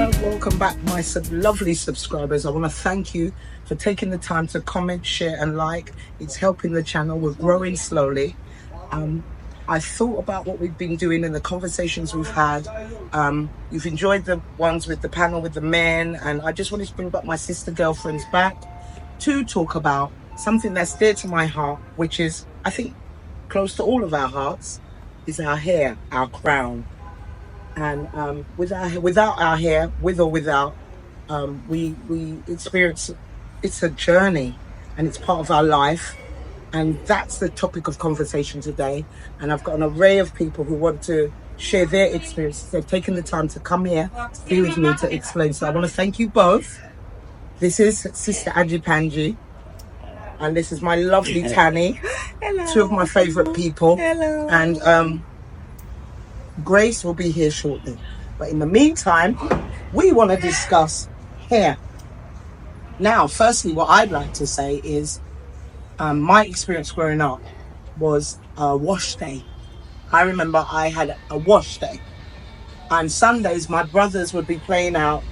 Welcome back, my lovely subscribers. I want to thank you for taking the time to comment, share and like. It's helping the channel. We're growing slowly. I thought about what we've been doing and the conversations we've had. You've enjoyed the ones with the panel with the men, and I just wanted to bring back my sister girlfriends back to talk about something that's dear to my heart, which is, I think, close to all of our hearts, is our hair, our crown. And without our hair, with or without, we experience, it's a journey and it's part of our life. And that's the topic of conversation today. And I've got an array of people who want to share their experiences. They've taken the time to come here to be with me to explain. So I want to thank you both. This is Sister Ajipanji. And this is my lovely Tanny. Hello. Two of my favorite people. Hello. And Grace will be here shortly. But in the meantime, we want to discuss hair. Now, firstly, what I'd like to say is my experience growing up was a wash day. I remember I had a wash day. And Sundays, my brothers would be playing out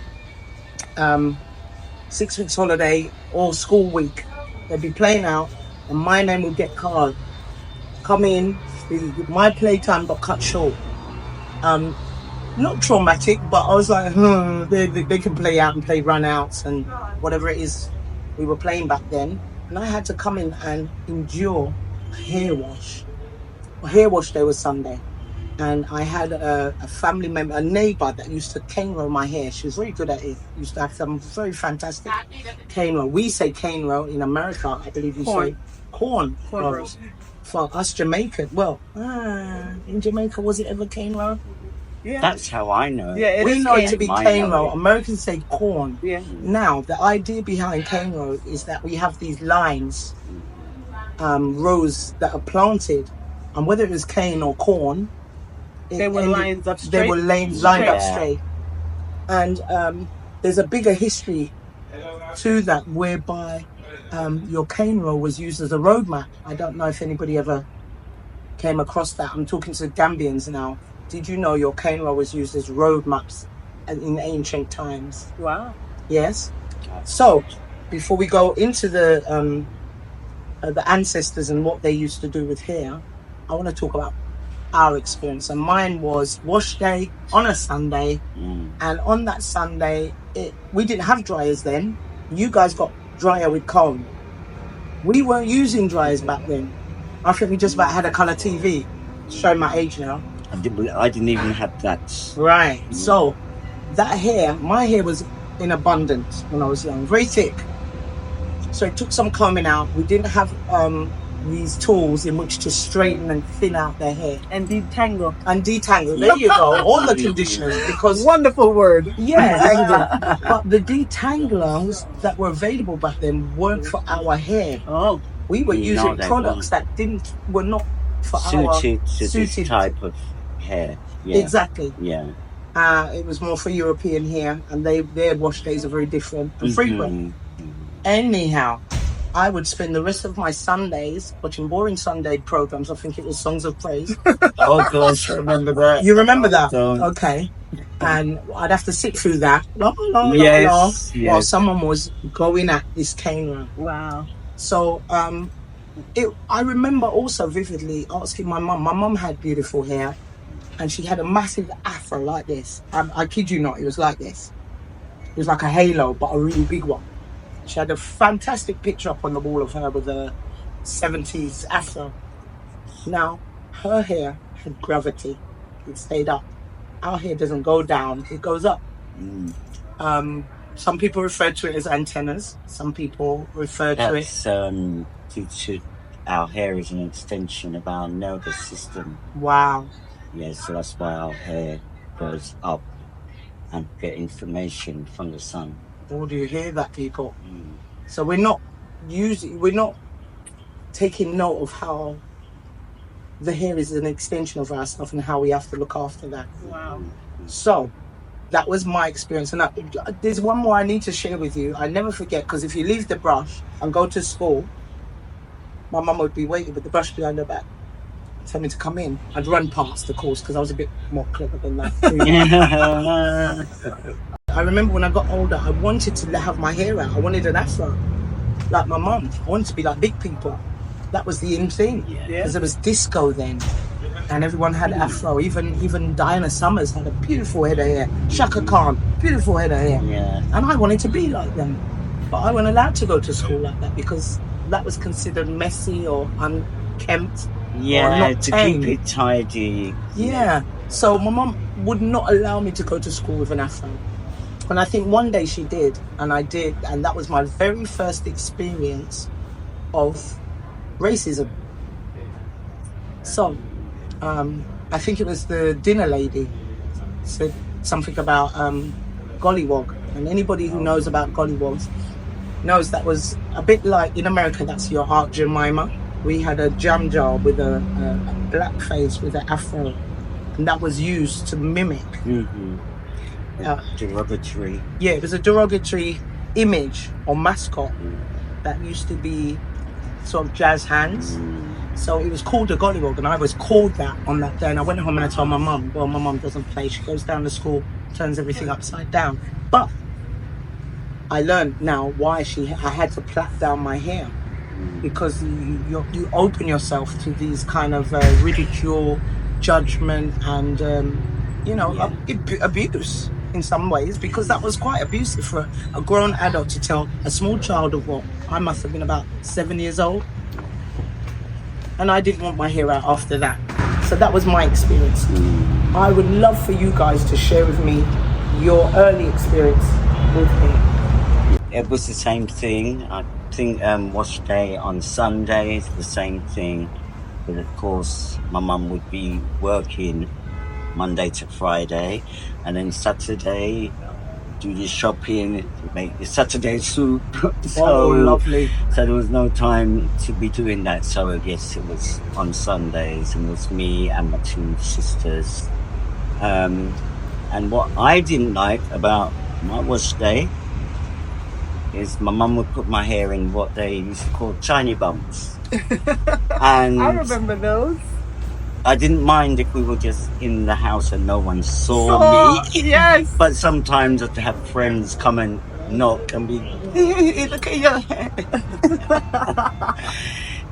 6 weeks holiday or school week. They'd be playing out and my name would get called. Come in, my playtime got cut short. Not traumatic, but I was like, they can play out and play run outs and whatever it is we were playing back then. And I had to come in and endure a hair wash. A hair wash day was Sunday. And I had a family member, a neighbor that used to cane roll my hair. She was very good at it. Used to have some very fantastic cane roll. We say cane roll in America, I believe you say corn rolls. For us Jamaican, in Jamaica, was it ever cane roll? Yeah. That's how I know it. Yeah, we know it to be cane roll. It. Americans say corn. Yeah. Now, the idea behind cane roll is that we have these lines, rows that are planted, and whether it was cane or corn, they were lines up straight. They were lined up straight. And there's a bigger history to that, whereby your cane roll was used as a road map. I don't know if anybody ever came across that. I'm talking to Gambians now. Did you know your cane roll was used as road maps in ancient times? Wow. Yes. So, before we go into the ancestors and what they used to do with hair, I want to talk about our experience. And mine was wash day on a Sunday. And on that Sunday, we didn't have dryers then. You guys got dryer with comb. We weren't using dryers back then. I think we just about had a colour TV. Showing my age now. I didn't even have that. Right. So that hair, my hair was in abundance when I was young, very thick. So it took some combing out. We didn't have these tools in which to straighten and thin out their hair. And detangle. There you go. All the conditioners. Because wonderful word. Yeah. But the detanglers that were available back then weren't for our hair. Oh. We were using products that were not for our suited type of hair. Yeah. Exactly. Yeah. It was more for European hair, and their wash days are very different and frequent. Anyhow, I would spend the rest of my Sundays watching boring Sunday programs. I think it was Songs of Praise. Oh gosh, I remember that. You remember that? Okay. And I'd have to sit through that while someone was going at this cane roll. Wow. So I remember also vividly asking my mum. My mum had beautiful hair, and she had a massive afro like this. I kid you not, it was like this. It was like a halo, but a really big one. She had a fantastic picture up on the wall of her with a 70s afro. Now, her hair had gravity. It stayed up. Our hair doesn't go down, it goes up. Some people refer to it as antennas. Some people refer to it... due to our hair is an extension of our nervous system. Wow. Yeah, so that's why our hair goes up and get information from the sun. Oh, do you hear that, people? So we're not taking note of how the hair is an extension of ourselves and how we have to look after that. Wow. So that was my experience. And there's one more I need to share with you. I never forget, because if you leave the brush and go to school, my mum would be waiting with the brush behind her back, tell me to come in. I'd run past the course because I was a bit more clever than that. I remember when I got older, I wanted to have my hair out. I wanted an afro, like my mum. I wanted to be like big people. That was the in thing. Because there was disco then. And everyone had afro. Even Diana Summers had a beautiful head of hair. Shaka Khan, beautiful head of hair. Yeah. And I wanted to be like them. But I wasn't allowed to go to school like that because that was considered messy or unkempt. Yeah, or not to tame. keep it tidy. Yeah. So my mum would not allow me to go to school with an afro. And I think one day she did, and I did. And that was my very first experience of racism. So, I think it was the dinner lady said something about gollywog. And anybody who knows about gollywogs knows that was a bit like, in America, that's your Aunt Jemima. We had a jam jar with a black face with an afro. And that was used to mimic. Derogatory. Yeah, it was a derogatory image or mascot that used to be sort of jazz hands. So it was called a gollywog, and I was called that on that day. And I went home and I told my mum. Well, my mum doesn't play. She goes down to school, turns everything upside down. But I learned now why I had to plait down my hair, because you open yourself to these kind of ridicule, judgment, and abuse in some ways, because that was quite abusive for a grown adult to tell a small child of what I must have been about 7 years old. And I didn't want my hair out after that. So that was my experience. I would love for you guys to share with me your early experience with hair. It was the same thing. I think wash day on Sundays, the same thing. But of course, my mum would be working Monday to Friday, and then Saturday do the shopping, make the Saturday soup. So lovely. So there was no time to be doing that. So I guess it was on Sundays, and it was me and my two sisters. And what I didn't like about my wash day is my mum would put my hair in what they used to call shiny bumps. And I remember those. I didn't mind if we were just in the house and no one saw me. Yes. But sometimes I'd have friends come and knock and be, look at your hair.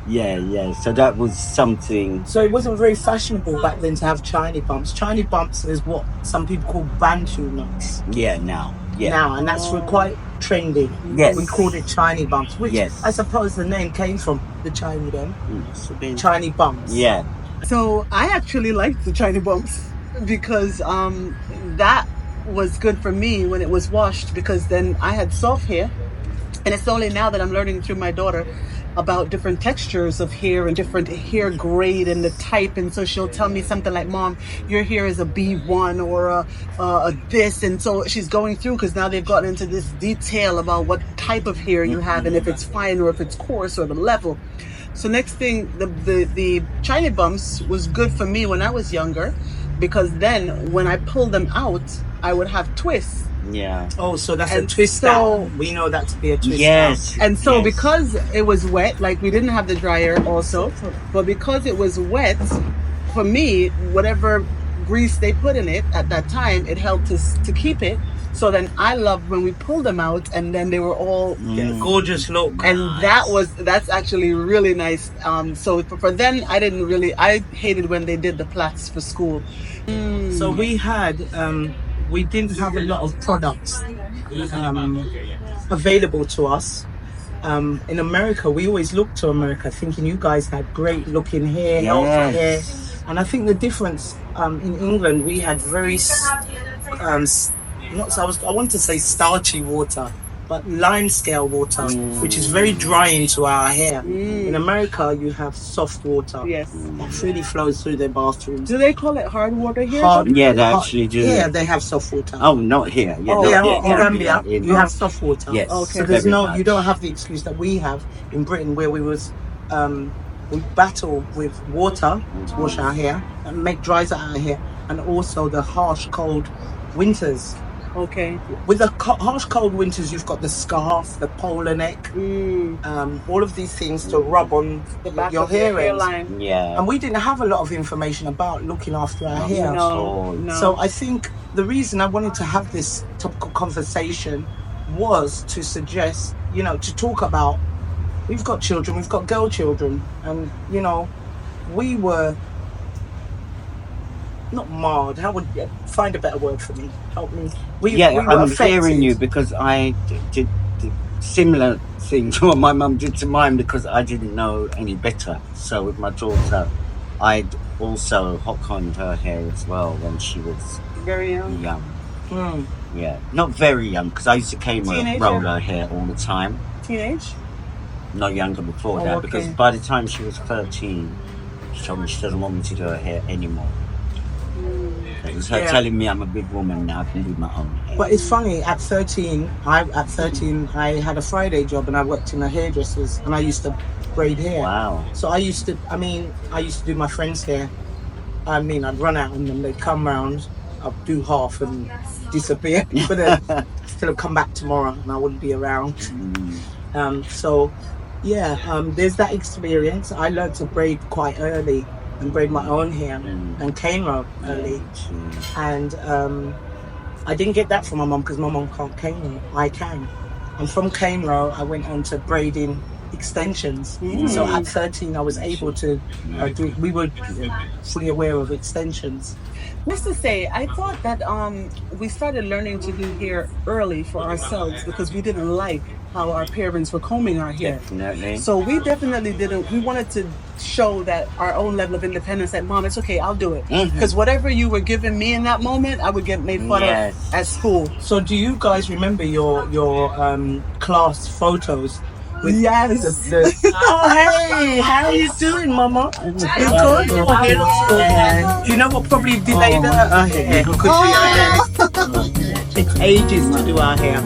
Yeah. So that was something. So it wasn't very fashionable back then to have shiny bumps. Shiny bumps is what some people call bantu knots. Yeah, now. Yeah. Now, and that's quite trendy. Yes. We called it shiny bumps, which Yes. I suppose the name came from the Chinese then. Must have been. Shiny bumps. Yeah. So I actually liked the shiny bumps because that was good for me when it was washed, because then I had soft hair, and it's only now that I'm learning through my daughter about different textures of hair and different hair grade and the type. And so she'll tell me something like, Mom, your hair is a B1 or a this. And so she's going through, because now they've gotten into this detail about what type of hair you have and if it's fine or if it's coarse or the level. So next thing, the shiny bumps was good for me when I was younger, because then when I pulled them out, I would have twists. Yeah. Oh, so that's And a twist so- out. We know that to be a twist Yes. out. And so Yes. because it was wet, like we didn't have the dryer also, but because it was wet, for me, whatever grease they put in it at that time, it helped to keep it. So then I loved when we pulled them out and then they were all Yeah, gorgeous look. and that's actually really nice. So for then I hated when they did the plaits for school. So we didn't have a lot of products available to us. In America, we always looked to America thinking you guys had great looking hair, healthy hair. And I think the difference in England, we had very, I want to say starchy water, but lime scale water, which is very drying to our hair. In America, you have soft water. Yes. That freely flows through their bathrooms. Do they call it hard water here? Yeah, they actually do. Yeah, they have soft water. Oh, not here. Yeah, Oh, not yeah, here. in Gambia, In- you have soft water. Yes. Okay. So there's very you much. don't have the excuse that we have in Britain, where we battle with water to wash our hair and make dries out our hair, and also the harsh, cold winters Okay. With the harsh cold winters, you've got the scarf, the polar neck, all of these things to rub on The back your of your hair ends. hairline. Yeah. And we didn't have a lot of information about looking after our Not hair. at No, all. no. So I think the reason I wanted to have this topical conversation was to suggest, you know, to talk about, we've got children, we've got girl children, and, you know, we were not marred. How would you find a better word for me? Help me. We were I'm affected. hearing you because I did similar thing to what my mum did to mine because I didn't know any better. So with my daughter, I'd also hot-conned her hair as well when she was Very young. young. Mm. Yeah, not very young because I used to Teenager? roll her hair all the time. Teenage? Not younger before Oh, that okay. because by the time she was 13, she told me she doesn't want me to do her hair anymore. It was her Yeah. telling me I'm a big woman now, I can do my own hair. But it's funny, at 13, I had a Friday job and I worked in a hairdresser's and I used to braid hair. Wow. So I used to do my friends' hair. I mean, I'd run out on them, they'd come round, I'd do half and disappear. But then still come back tomorrow and I wouldn't be around. There's that experience. I learned to braid quite early and braid my own hair and cane row early. And I didn't get that from my mum because my mum can't cane row. I can. And from cane row, I went on to braiding extensions. So at 13, I was able to we were fully aware of extensions. What's to say? I thought that we started learning to do hair early for ourselves because we didn't like how our parents were combing our hair. Definitely. So we definitely didn't. We wanted to show that our own level of independence. That Mom, it's okay, I'll do it. Because whatever you were giving me in that moment, I would get made fun of at school. So do you guys remember your class photos? Yes. Oh, hey, how are you doing, Mama? You good? Your hair looks good. Do you know what probably delayed her hair? Because it takes ages to do our hair.